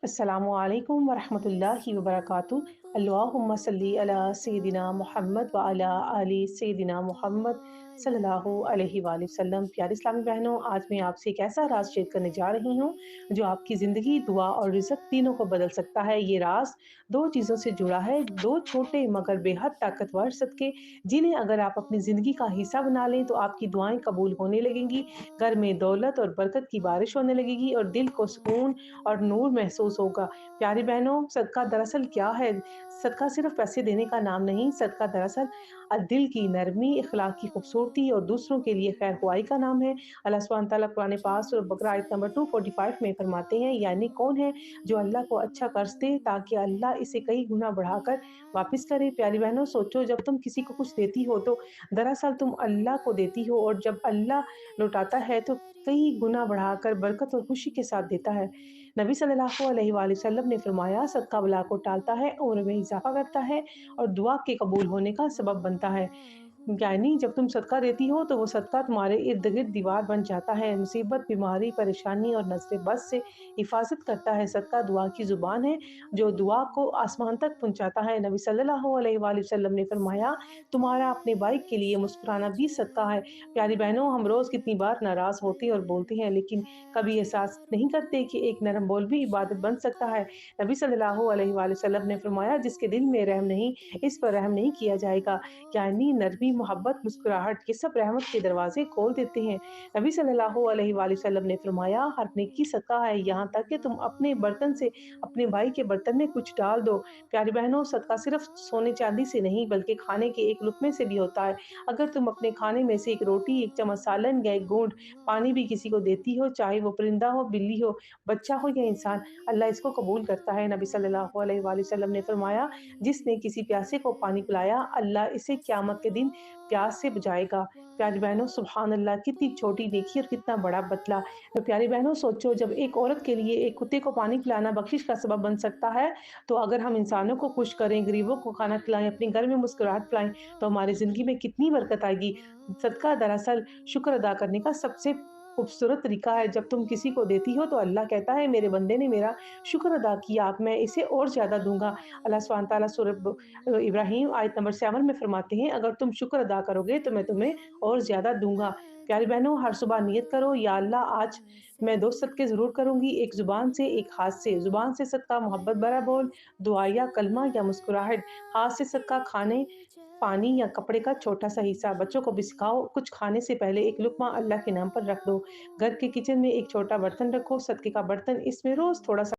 अस्सलामु अलैकुम वरहमतुल्लाहि वबरकातुहू। अल्लाहुम्मा सल्ली अला सय्यिदिना मुहम्मद व अला आलि सय्यिदिना मुहम्मद सल्लल्लाहु अलैहि वसल्लम। प्यारे इस्लामी बहनों, आज मैं आपसे एक ऐसा राज शेयर करने जा रही हूँ जो आपकी ज़िंदगी, दुआ और रिज़्क तीनों को बदल सकता है। ये राज दो चीज़ों से जुड़ा है, दो छोटे मगर बेहद ताकतवर सदक़े, जिन्हें अगर आप अपनी ज़िंदगी का हिस्सा बना लें तो आपकी दुआएँ कबूल होने लगेंगी, घर में दौलत और बरकत की बारिश होने लगेगी और दिल को सुकून और नूर महसूस होगा। प्यारी बहनों, सदका दरअसल क्या है? सदका सिर्फ़ पैसे देने का नाम नहीं, सदका दरअसल दिल की नरमी, इख़लाक़ की खूबसूरती और दूसरों के लिए ख़ैर-ख़ुवाही का नाम है। अल्लाह सुब्हानहू तआला कुरान पाक सूरह बकरा आयत नंबर 245 में फ़रमाते हैं, यानी कौन है जो अल्लाह को अच्छा कर्ज़ दे ताकि अल्लाह इसे कई गुना बढ़ाकर वापिस करे। प्यारी बहनों, सोचो, जब तुम किसी को कुछ देती हो तो दरअसल तुम अल्लाह को देती हो, और जब अल्लाह लौटाता है तो कई गुना बढ़ाकर बरकत और खुशी के साथ देता है। नबी सल्लल्लाहु अलैहि वसल्लम ने फरमाया, सदका बला को टालता है, उम्र में इज़ाफ़ा करता है और दुआ के कबूल होने का सबब बनता है। यानी जब तुम सदका देती हो तो वो सदका तुम्हारे इर्द-गिर्द दीवार बन जाता है, मुसीबत, बीमारी, परेशानी और नज़र बद से हिफ़ाज़त करता है। सदका दुआ की ज़ुबान है जो दुआ को आसमान तक पहुँचाता है। नबी सल्लल्लाहु अलैहि वसल्लम ने फरमाया, तुम्हारा अपने भाई के लिए मुस्कुराना भी सदका है। प्यारी बहनों, हम रोज़ कितनी बार नाराज़ होते और बोलते हैं, लेकिन कभी एहसास नहीं करते कि एक नरम बोल भी इबादत बन सकता है। नबी सल्लल्लाहु अलैहि वसल्लम ने फरमाया, जिसके दिल में रहम नहीं, इस पर रहम नहीं किया जाएगा। यानी नरमी, मोहब्बत, मुस्कुराहट, ये सब रहमत के दरवाज़े खोल देते हैं। नबी सल्लल्लाहु अलैहि वसल्लम ने फरमाया, हर नेकी सदका है, यहाँ तक कि तुम अपने बर्तन से अपने भाई के बर्तन में कुछ डाल दो। प्यारी बहनों, सदका सिर्फ सोने चांदी से नहीं बल्कि खाने के एक लुक़्मे से भी होता है। अगर तुम अपने खाने में से एक रोटी, एक चम्मच सालन या एक घूँट पानी भी किसी को देती हो, चाहे वो परिंदा हो, बिल्ली हो, बच्चा हो या इंसान, अल्लाह इसको कबूल करता है। नबी सल्लल्लाहु अलैहि वसल्लम ने फरमाया, जिसने किसी प्यासे को पानी पिलाया, अल्लाह इसे क़यामत के दिन प्यास से बुझाएगा। प्यारी बहनों, सुभान अल्लाह, कितनी छोटी नेकी और कितना बड़ा बदला। तो प्यारी बहनों, सोचो, जब एक औरत के लिए एक कुत्ते को पानी पिलाना बख्शिश का सबब बन सकता है, तो अगर हम इंसानों को खुश करें, गरीबों को खाना खिलाएँ, अपने घर में मुस्कुराहट फैलाएँ, तो हमारी ज़िंदगी में कितनी बरकत आएगी। सदका दरअसल शुक्र अदा करने का सबसे खूबसूरत तरीका है। जब तुम किसी को देती हो तो अल्लाह कहता है, मेरे बंदे ने मेरा शुक्र अदा किया, अब मैं इसे और ज़्यादा दूँगा। अल्लाह सुब्हानहू तआला सूरह इब्राहीम आयत नंबर 7 में फरमाते हैं, अगर तुम शुक्र अदा करोगे तो मैं तुम्हें और ज़्यादा दूँगा। प्यारी बहनों, हर सुबह नियत करो, या अल्लाह, आज मैं 2 सदके ज़रूर करूँगी, एक ज़ुबान से, एक हाथ से। ज़ुबान से सदका मोहब्बत भरा बोल, दुआ या कलमा या मुस्कुराहट। हाथ से सदका खाने, पानी या कपड़े का छोटा-सा हिस्सा। बच्चों को भी सिखाओ, कुछ खाने से पहले एक लुक़मा अल्लाह के नाम पर रख दो। घर के किचन में एक छोटा बर्तन रखो, सदके का बर्तन, इसमें रोज़ थोड़ा-सा